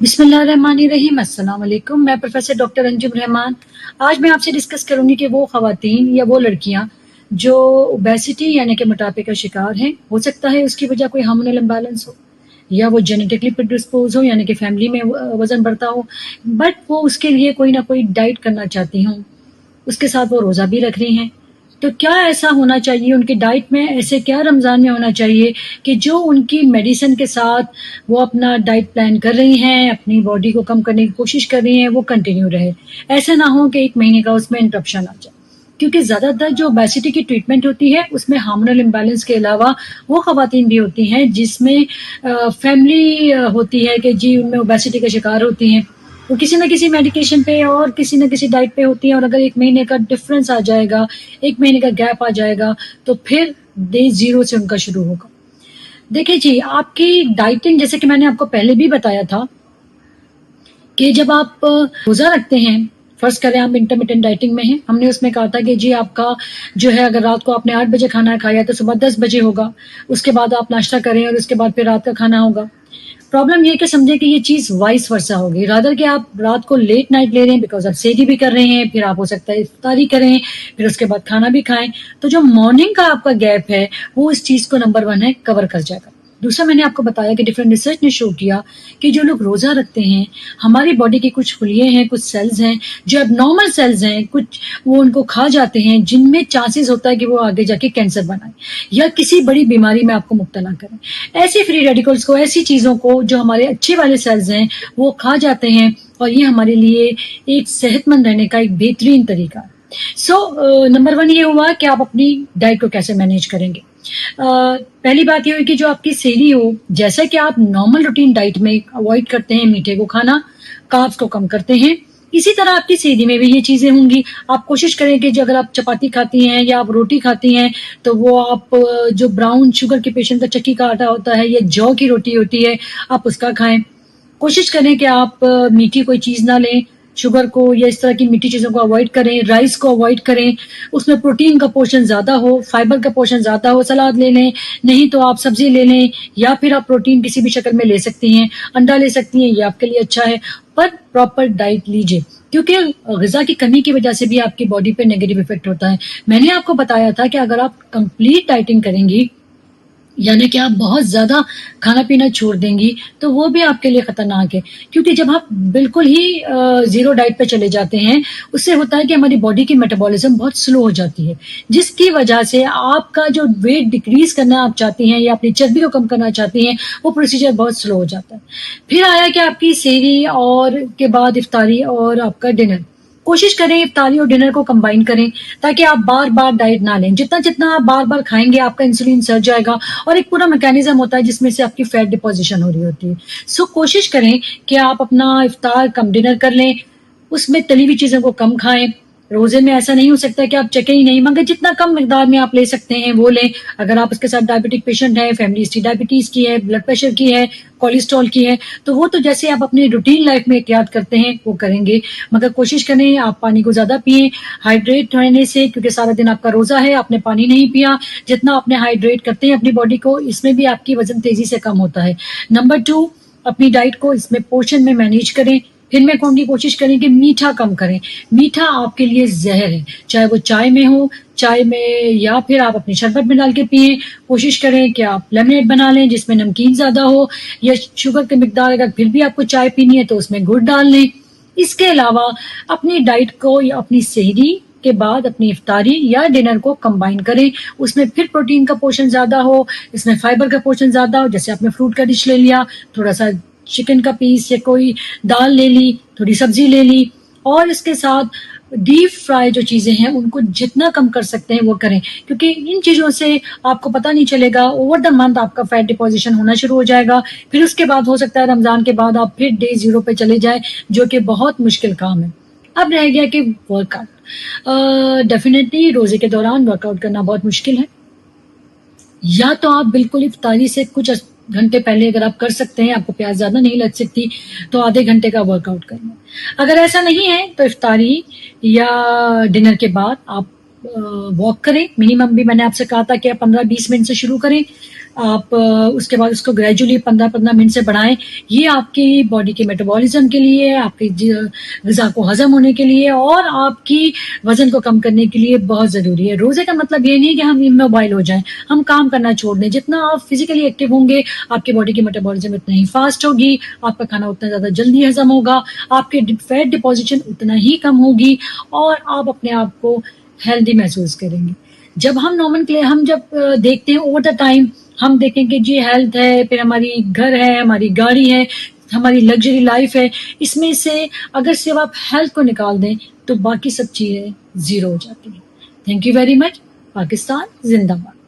बिस्मिल्लाहिर्रहमानिर्रहीम। अस्सलाम वालेकुम। मैं प्रोफेसर डॉक्टर अंजुम रहमान। आज मैं आपसे डिस्कस करूंगी कि वो खवातीन या वो लड़कियां जो ओबेसिटी यानी कि मोटापे का शिकार हैं, हो सकता है उसकी वजह कोई हार्मोनल इम्बैलेंस हो या वो जेनेटिकली प्रिडिस्पोज हो यानी कि फैमिली में वजन बढ़ता हो, बट वो उसके लिए कोई ना कोई डाइट करना चाहती हूँ, उसके साथ वो रोज़ा भी रख रही हैं। तो क्या ऐसा होना चाहिए उनकी डाइट में, ऐसे क्या रमज़ान में होना चाहिए कि जो उनकी मेडिसिन के साथ वो अपना डाइट प्लान कर रही हैं, अपनी बॉडी को कम करने की कोशिश कर रही हैं, वो कंटिन्यू रहे। ऐसा ना हो कि 1 महीने का उसमें इंटरप्शन आ जाए। क्योंकि ज़्यादातर जो ओबेसिटी की ट्रीटमेंट होती है उसमें हार्मोनल इम्बैलेंस के अलावा वो खवातीन भी होती हैं जिसमें फैमिली होती है कि जी उनमें ओबेसिटी का शिकार होती हैं। वो किसी न किसी मेडिकेशन पे और किसी न किसी डाइट पे होती हैं, और अगर 1 महीने का डिफरेंस आ जाएगा, 1 महीने का गैप आ जाएगा, तो फिर डे 0 से उनका शुरू होगा। देखिए जी, आपकी डाइटिंग जैसे कि मैंने आपको पहले भी बताया था कि जब आप रोज़ा रखते हैं, फ़र्ज़ करें आप इंटरमिटेंट डाइटिंग में हैं, हमने उसमें कहा था कि जी आपका जो है अगर रात को आपने 8 बजे खाना खाया तो सुबह 10 बजे होगा, उसके बाद आप नाश्ता करें और उसके बाद फिर रात का खाना होगा। प्रॉब्लम ये है कि समझे कि ये चीज़ वाइस वर्सा होगी, रादर कि आप रात को लेट नाइट ले रहे हैं बिकॉज़ आप सेहरी भी कर रहे हैं, फिर आप हो सकता है इफ्तारी करें, फिर उसके बाद खाना भी खाएँ। तो जो मॉर्निंग का आपका गैप है, वो इस चीज़ को नंबर 1 है कवर कर जाएगा। दूसरा मैंने आपको बताया कि डिफरेंट रिसर्च ने शो किया कि जो लोग रोज़ा रखते हैं, हमारी बॉडी की कुछ खुलिये हैं, कुछ सेल्स हैं, जो एबनॉर्मल सेल्स हैं, कुछ वो उनको खा जाते हैं, जिनमें चांसेस होता है कि वो आगे जाके कैंसर बनाएँ या किसी बड़ी बीमारी में आपको मुब्तला करें। ऐसे फ्री रेडिकल्स को, ऐसी चीज़ों को जो हमारे अच्छे वाले सेल्स हैं, वो खा जाते हैं और ये हमारे लिए एक सेहतमंद रहने का एक बेहतरीन तरीका है। नंबर 1 ये हुआ कि आप अपनी डाइट को कैसे मैनेज करेंगे। पहली बात ये हुई कि जो आपकी सेहरी हो, जैसा कि आप नॉर्मल रूटीन डाइट में अवॉइड करते हैं मीठे को खाना, कार्ब्स को कम करते हैं, इसी तरह आपकी सेहरी में भी ये चीज़ें होंगी। आप कोशिश करें कि जो अगर आप चपाती खाती हैं या आप रोटी खाती हैं, तो वो आप जो ब्राउन शुगर के पेशेंट का चक्की का आटा होता है या जौ की रोटी होती है, आप उसका खाएँ। कोशिश करें कि आप मीठी कोई चीज़ ना लें, शुगर को या इस तरह की मीठी चीज़ों को अवॉइड करें, राइस को अवॉइड करें, उसमें प्रोटीन का पोर्शन ज़्यादा हो, फाइबर का पोर्शन ज़्यादा हो, सलाद ले लें, नहीं तो आप सब्ज़ी ले लें या फिर आप प्रोटीन किसी भी शक्ल में ले सकती हैं, अंडा ले सकती हैं, ये आपके लिए अच्छा है, पर प्रॉपर डाइट लीजिए। क्योंकि ग़िज़ा की कमी की वजह से भी आपकी बॉडी पे नेगेटिव इफ़ेक्ट होता है। मैंने आपको बताया था कि अगर आप कंप्लीट डाइटिंग करेंगी, यानी कि आप बहुत ज़्यादा खाना-पीना छोड़ देंगी, तो वो भी आपके लिए खतरनाक है। क्योंकि जब आप बिल्कुल ही ज़ीरो डाइट पे चले जाते हैं, उससे होता है कि हमारी बॉडी की मेटाबॉलिज़्म बहुत स्लो हो जाती है, जिसकी वजह से आपका जो वेट डिक्रीज़ करना आप चाहती हैं या अपनी चर्बी को कम करना चाहती हैं, वो प्रोसीजर बहुत स्लो हो जाता है। फिर आया कि आपकी सेहरी और के बाद इफ्तारी और आपका डिनर। कोशिश करें इफ्तारी और डिनर को कंबाइन करें, ताकि आप बार-बार डाइट ना लें। जितना-जितना आप बार-बार खाएँगे, आपका इंसुलिन सर जाएगा और एक पूरा मैकेनिज़्म होता है जिसमें से आपकी फैट डिपोज़िशन हो रही होती है। कोशिश करें कि आप अपना इफ्तार कम डिनर कर लें, उसमें तली हुई चीज़ों को कम खाएँ। रोज़े में ऐसा नहीं हो सकता कि आप चखें ही नहीं, मगर जितना कम मिकदार में आप ले सकते हैं वो लें। अगर आप उसके साथ डायबिटिक पेशेंट हैं, फैमिली हिस्ट्री डायबिटीज़ की है, ब्लड प्रेशर की है, कोलेस्ट्रॉल की है, तो वो तो जैसे आप अपनी रूटीन लाइफ में एहतियात करते हैं, वो करेंगे। मगर कोशिश करें आप पानी को ज़्यादा पिएँ, हाइड्रेट रहने से, क्योंकि सारा दिन आपका रोज़ा है, आपने पानी नहीं पिया, जितना आपने हाइड्रेट करते हैं अपनी बॉडी को, इसमें भी आपकी वज़न तेज़ी से कम होता है। नंबर 2, अपनी डाइट को इसमें पोर्शन में मैनेज करें। फिर मैं कहूँगी कोशिश करें कि मीठा कम करें। मीठा आपके लिए ज़हर है, चाहे वो चाय में हो, चाय में या फिर आप अपनी शरबत में डाल के पिएँ। कोशिश करें कि आप लेमनेड बना लें जिसमें नमकीन ज़्यादा हो, या शुगर की मिकदार अगर फिर भी आपको चाय पीनी है तो उसमें गुड़ डाल लें। इसके अलावा अपनी डाइट को या अपनी सेहरी के बाद अपनी इफ्तारी या डिनर को कंबाइन करें। उसमें फिर प्रोटीन का पोर्शन ज़्यादा हो, इसमें फाइबर का पोर्शन ज़्यादा हो, जैसे आपने फ्रूट का डिश ले लिया, थोड़ा-सा चिकन का पीस या कोई दाल ले ली, थोड़ी सब्ज़ी ले ली, और इसके साथ डीप फ्राई जो चीज़ें हैं उनको जितना कम कर सकते हैं वो करें। क्योंकि इन चीज़ों से आपको पता नहीं चलेगा, ओवर द मंथ आपका फैट डिपोज़िशन होना शुरू हो जाएगा। फिर उसके बाद हो सकता है रमज़ान के बाद आप फिर डे 0 पे चले जाएँ, जो कि बहुत मुश्किल काम है। अब रह गया कि वर्कआउट। डेफ़िनेटली रोज़े के दौरान वर्कआउट करना बहुत मुश्किल है। या तो आप बिल्कुल इफ्तारी से कुछ घंटे पहले अगर आप कर सकते हैं, आपको प्यास ज़्यादा नहीं लग सकती, तो आधे घंटे का वर्कआउट कर लें। अगर ऐसा नहीं है तो इफ्तारी या डिनर के बाद आप वॉक करें। मिनिमम भी मैंने आपसे कहा था कि आप 15-20 मिनट से शुरू करें। آپ اس کے بعد اس کو گریجولی 15-15 منٹ سے بڑھائیں. یہ آپ کی باڈی کے میٹابولزم کے لیے، آپ کی غذا کو ہضم ہونے کے لیے اور آپ کی وزن کو کم کرنے کے لیے بہت ضروری ہے. روزے کا مطلب یہ نہیں کہ ہم اموبائل ہو جائیں، ہم کام کرنا چھوڑ دیں. جتنا آپ فزیکلی ایکٹیو ہوں گے آپ کی باڈی کی میٹابولزم اتنا ہی فاسٹ ہوگی، آپ کا کھانا اتنا زیادہ جلدی ہضم ہوگا، آپ کے فیٹ ڈپوزیشن اتنا ہی کم ہوگی اور آپ اپنے آپ کو ہیلدی محسوس کریں گے. جب ہم ہم جب دیکھتے ہیں اوور دا ٹائم، ہم دیکھیں کہ جی ہیلتھ ہے، پھر ہماری گھر ہے، ہماری گاڑی ہے، ہماری لگژری لائف ہے، اس میں سے اگر صرف آپ ہیلتھ کو نکال دیں تو باقی سب چیزیں زیرو ہو جاتی ہیں. Thank you very much. Pakistan زندہ باد.